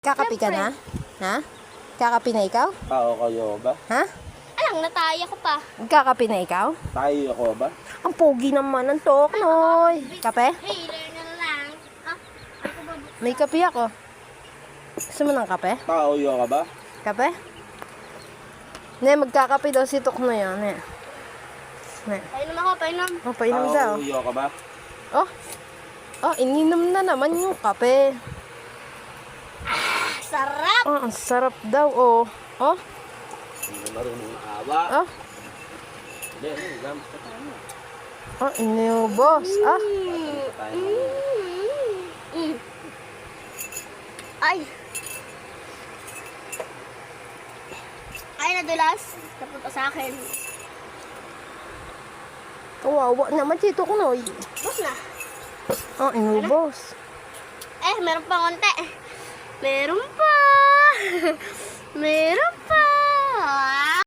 Kakapi ka na? Ha? Kakapi na ikaw? Tao kayo ba? Ha? Alang, nataya ko pa. Kakapi na ikaw? Tayo ako ba? Ang pogi naman ng Toknoy. Kape? Hey, learn na lang. Ah, ako ba? May kape ako. Gusto mo ng kape? Tao ka ba? Kape? Ne, magkakape daw si Toknoy. Ne. Ne. Painom ako, painom. Oh, painom daw. Tao ka ba? Oh. Oh, ininom na naman yung kape. Sarap! Oh, ang sarap daw. Oh. Oh. Hindi marunong awa. Oh. Hindi, gamit ka tayo. Oh, inubos. Ah. Ay! Ay, nadulas. Napunta sa akin. Kawawa naman si Toknoy. Bus na. Oh, inubos. Meron pa konti. Meron pa.